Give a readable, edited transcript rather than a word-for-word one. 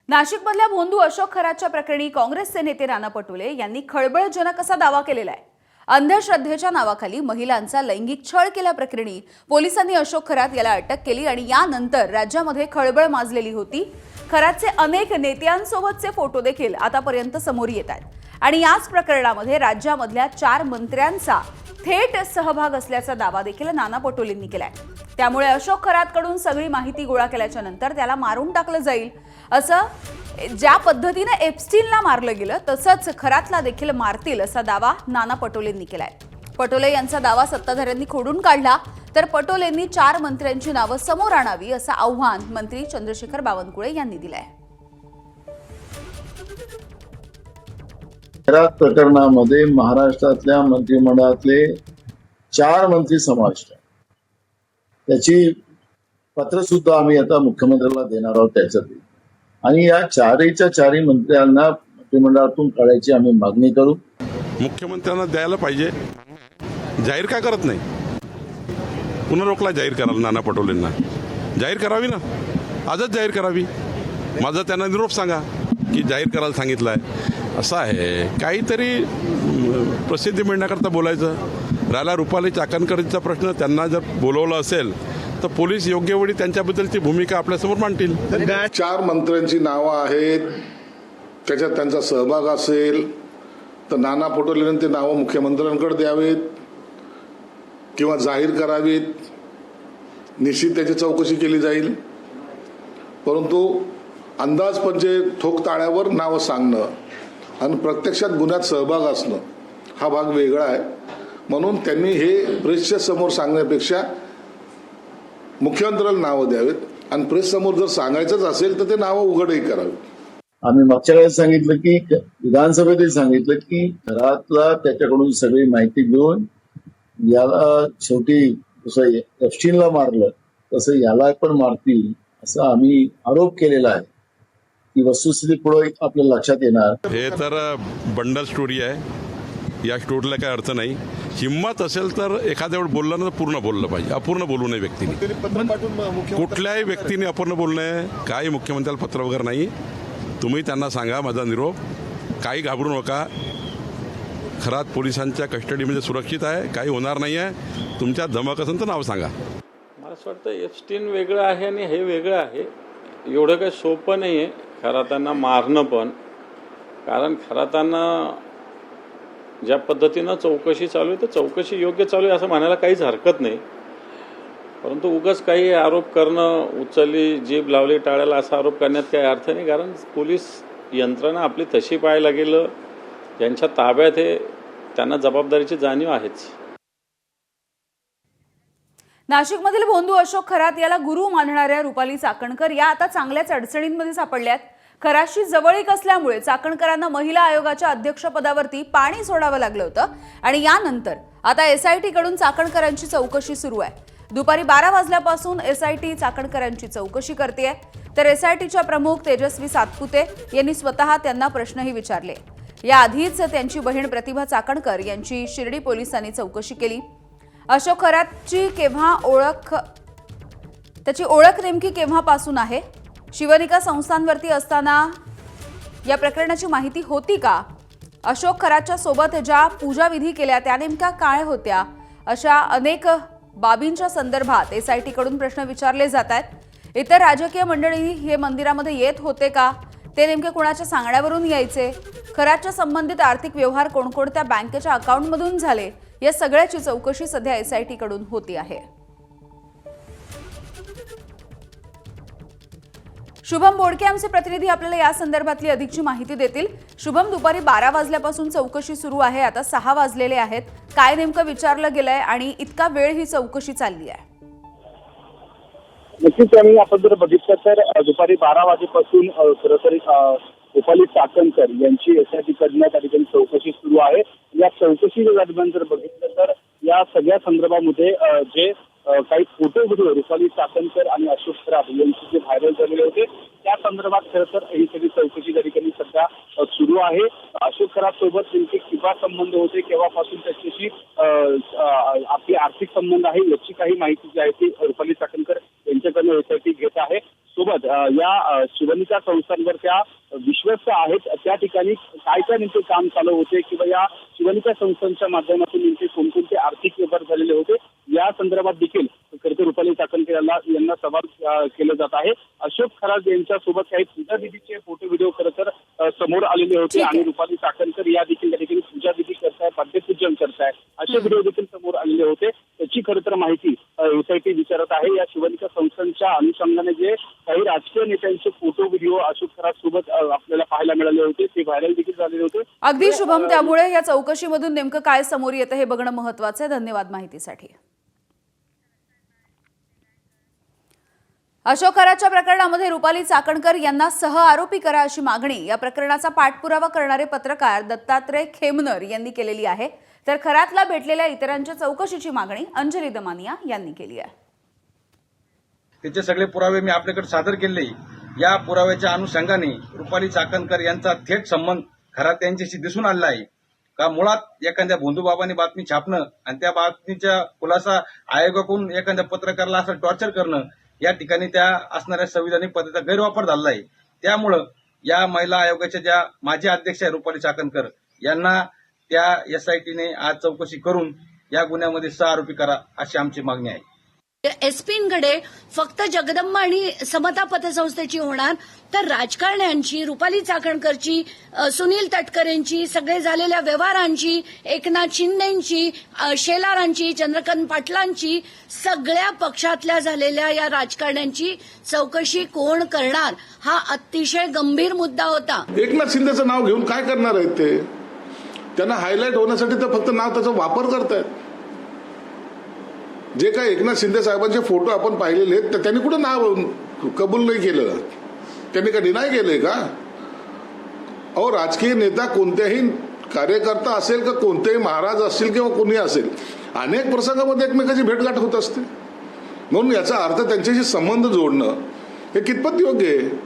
नाशिकमधल्या भोंदू अशोक खरातच्या प्रकरणी काँग्रेसचे नेते राणा पटोले यांनी खळबळजनक असा दावा केलेला आहे। अंधश्रद्धेच्या नावाखाली महिलांचा लैंगिक छळ केल्याप्रकरणी पोलिसांनी अशोक खरात याला अटक केली आणि यानंतर राज्यामध्ये खळबळ माजलेली होती। खरातचे अनेक नेत्यांसोबतचे फोटो देखील आतापर्यंत समोर येत आहेत आणि याच प्रकरणामध्ये राज्यामधल्या 4 मंत्र्यांचा थेट सहभाग असल्याचा दावा देखील नाना पटोलेंनी केलाय। त्यामुळे अशोक खरातकडून सगळी माहिती गोळा केल्याच्या नंतर त्याला मारून टाकलं जाईल, असं ज्या पद्धतीने एप्स्टीनला मारलं गेलं तसंच खरातला देखील मारतील असा दावा नाना पटोलेंनी केलाय। पटोले यांचा दावा सत्ताधाऱ्यांनी खोडून काढला तर पटोलेंनी 4 मंत्र्यांची नावं समोर आणावी असं आव्हान मंत्री चंद्रशेखर बावनकुळे यांनी दिलंय। खरात प्रकरणामध्ये महाराष्ट्रातल्या मंत्रिमंडळातले 4 मंत्री समाविष्ट आहेत। त्याची पत्र सुद्धा आम्ही आता मुख्यमंत्र्याला देणार आहोत त्याच्यात आणि या 4च्या मंत्र्यांना मंत्रिमंडळातून काढायची आम्ही मागणी करू। मुख्यमंत्र्यांना द्यायला पाहिजे, जाहीर का करत नाही? पुन्हा रोखला जाहीर करायला नाना पटोलेंना, जाहीर करावी ना, आजच जाहीर करावी। माझा त्यांना निरोप सांगा की जाहीर करायला सांगितलं आहे। असं आहे, काहीतरी प्रसिद्धी मिळण्याकरता बोलायचं। राहिला रुपाली चाकणकरचा प्रश्न, त्यांना जर बोलवलं असेल तर पोलीस योग्य वेळी त्यांच्याबद्दलची भूमिका आपल्यासमोर मांडतील। 4 मंत्र्यांची नावं आहेत, त्याच्यात त्यांचा सहभाग असेल तर नाना पटोलेंनी ते नावं मुख्यमंत्र्यांकडे द्यावेत किंवा जाहीर करावीत। निश्चित त्याची चौकशी केली जाईल, परंतु अंदाजपंचे ठोक ताळ्यावर नावं सांगणं आणि प्रत्यक्षात गुन्ह्यात सहभाग असणं हा भाग वेगळा आहे। म्हणून त्यांनी हे प्रेसच्या समोर सांगण्यापेक्षा मुख्यमंत्र्याला नावं द्यावेत आणि प्रेस समोर जर सांगायचंच असेल तर ते नावं उघडही करावेत। आम्ही मागच्या वेळेस सांगितलं की विधानसभेतही सांगितलं की घरातला त्याच्याकडून सगळी माहिती घेऊन याला शेवटी जसं एप्स्टीनला मारलं तसं याला पण मारतील असं आम्ही आरोप केलेला आहे। ही वस्तुस्थिती पुढे आपल्या लक्षात येणार। हे तर बंडल स्टोरी आहे, या स्टोरीला काही अर्थ नाही। हिम्मत असेल तर एखाद्या वेळ बोललं ना पूर्ण बोललं पाहिजे, अपूर्ण बोलू नये व्यक्तीने। कुठल्याही व्यक्तीने अपूर्ण बोलू नये। काही मुख्यमंत्र्याला पत्र वगैरे नाही, तुम्ही त्यांना सांगा माझा निरोप, काही घाबरू नका। खरात पोलिसांच्या कस्टडीमध्ये सुरक्षित आहे, काही होणार नाही आहे। तुमच्या धमक असेल तर नाव सांगा। मला असं वाटतं एप्स्टीन वेगळं आहे आणि हे वेगळं आहे। एवढं काही सोपं नाही आहे खरातांना मारणं पण, कारण खरातांना ज्या पद्धतीनं चौकशी चालू आहे तर चौकशी योग्य चालू आहे असं म्हणायला काहीच हरकत नाही। परंतु उगाच काही आरोप करणं, उचलली जीभ लावली टाळ्याला असा आरोप करण्यात काही अर्थ नाही, कारण पोलीस यंत्रणा आपली तशी पाहायला गेलं ज्यांच्या ताब्यात आहे त्यांना जबाबदारीची जाणीव आहेच। नाशिकमधील भोंदू अशोक खरात याला गुरु मानणाऱ्या रुपाली चाकणकर या आता चांगल्याच अडचणींमध्ये सापडल्यात। खरातशी जवळीक असल्यामुळे चाकणकरांना महिला आयोगाच्या अध्यक्षपदावरती पाणी सोडावं लागलं होतं आणि यानंतर आता एसआयटी कडून चाकणकरांची चौकशी सुरू आहे। दुपारी 12 वाजल्यापासून एसआयटी चाकणकरांची चौकशी करतेय, तर एसआयटीच्या प्रमुख तेजस्वी सातपुते यांनी स्वतः त्यांना प्रश्नही विचारले। याआधीच त्यांची बहीण प्रतिभा चाकणकर यांची शिर्डी पोलिसांनी चौकशी केली। अशोक खरातची त्याची ओळख नेमकी केव्हापासून आहे? शिवनिका संस्थांवरती असताना या प्रकरणाची माहिती होती का? अशोक खरातच्या सोबत ज्या पूजाविधी केल्या त्या नेमक्या काय होत्या? अशा अनेक बाबींच्या संदर्भात एसआयटी कडून प्रश्न विचारले जात आहेत। इतर राजकीय मंडळी हे मंदिरामध्ये येत होते का? ते नेमके कोणाच्या सांगण्यावरून यायचे? खरातच्या संबंधित आर्थिक व्यवहार कोणकोणत्या बँकेच्या अकाउंटमधून झाले? या सगळ्याची चौकशी सध्या एसआयटी कडून होती आहे। शुभम बोडके आमचे प्रतिनिधी आपल्याला या संदर्भातली अधिकची माहिती देतील। शुभम, दुपारी 12 वाजल्यापासून चौकशी सुरू आहे, आता 6 वाजलेले आहेत। काय नेमकं विचारलं गेलंय आणि इतका वेळ ही चौकशी चालली आहे? नक्कीच आणि आपण जर बघितलं तर दुपारी 12 वाजेपासून खरं तर रुपाली चाकणकर यांची एसआयटी कडनं त्या ठिकाणी चौकशी सुरू आहे। या चौकशी दरम्यान जर बघितलं तर या सगळ्या संदर्भामध्ये जे काही फोटो व्हिडिओ रुपाली चाकणकर आणि अशोक खरात यांचे जे व्हायरल झालेले होते त्या संदर्भात खरं तर ही सगळी चौकशी त्या ठिकाणी सध्या सुरू आहे। अशोक खरात सोबत त्यांचे किंवा संबंध होते, केव्हापासून त्याच्याशी आपले आर्थिक संबंध आहे याची काही माहिती जी आहे ती रुपाली चाकणकर यांच्याकडनं एसआयटी घेत आहे। सोबत सोबत या शिवनिका संस्थांवरच्या विश्वस्त आहेत त्या ठिकाणी काय काय नेमके काम चालू होते किंवा या शिवनिका संस्थांच्या माध्यमातून नेमके कोणकोणते आर्थिक व्यवहार झालेले होते या संदर्भात देखील खरं तर रुपाली चाकणकर यांना सवाल केलं जात आहे. अशोक खरात यांच्या सोबत काही पूजा विधीचे फोटो व्हिडिओ खरं तर समोर आलेले होते आणि रुपाली चाकणकर या देखील त्या ठिकाणी पूजा विधी करताय, पाद्यपूजन करताय असे व्हिडिओ देखील समोर आलेले होते. त्याची खरं तर माहिती एसआयटी विचारत आहे. या शिवनिका संस्थांच्या अनुषंगाने जे काही राजकीय नेत्यांचे फोटो व्हिडिओ अशोक खरात सोबत आपल्याला पाहायला मिळाले होते ते व्हायरल देखील झालेले होते. अगदी शुभम, त्यामुळे या चौकशीमधून नेमकं काय समोर येतं हे बघणं महत्वाचं आहे. धन्यवाद माहितीसाठी. अशोक खरातच्या प्रकरणामध्ये रुपाली चाकणकर यांना सह आरोपी करा अशी मागणी या प्रकरणाचा पाठपुरावा करणारे पत्रकार दत्तात्रय खेमनर यांनी केलेली आहे. तर खरातला भेटलेल्या इतरांच्या चौकशीची मागणी अंजली दमानिया यांनी केली आहे. त्याचे सगळे पुरावे मी आपल्याकडे सादर केले. या पुराव्याच्या अनुषंगाने रुपाली चाकणकर यांचा थेट संबंध खरात यांच्याशी दिसून आलेला आहे. का मुळात एखाद्या भोंदूबाबांनी बातमी छापणं आणि त्या बातमीच्या खुलासा आयोगाकडून एखाद्या पत्रकाराला असं टॉर्चर करणं या ठिकाणी त्या असणाऱ्या संविधानिक पद्धतीचा गैरवापर झालेला आहे. त्यामुळं या महिला आयोगाच्या ज्या माजी अध्यक्ष आहे रुपाली चाकणकर यांना त्या एसआयटीने आज चौकशी करून या गुन्ह्यामध्ये सह आरोपी करा अशी आमची मागणी आहे. एसपींकडे फक्त जगदंबा आणि समता पतसंस्थेची होणार तर राजकारण्यांची, रुपाली चाकणकरची, सुनील तटकरेंची, सगळे झालेल्या व्यवहारांची, एकनाथ शिंदेंची, शेलारांची, चंद्रकांत पाटलांची, सगळ्या पक्षातल्या झालेल्या या राजकारण्यांची चौकशी कोण करणार हा अतिशय गंभीर मुद्दा होता. एकनाथ शिंदेचं नाव घेऊन काय करणार आहेत ते? त्यांना हायलाईट होण्यासाठी तर फक्त नाव त्याचा वापर करतायत. जे काही एकनाथ शिंदे साहेबांचे फोटो आपण पाहिलेले आहेत तर त्यांनी कुठे नाव कबूल नाही केलं, त्यांनी का डिनाय केलंय का? अहो, राजकीय नेता कोणत्याही कार्यकर्ता असेल का कोणतेही महाराज असतील किंवा कोणी असेल अनेक प्रसंगामध्ये एकमेकाची भेटगाठ होत असते. म्हणून याचा अर्थ त्यांच्याशी संबंध जोडणं हे कितपत योग्य आहे?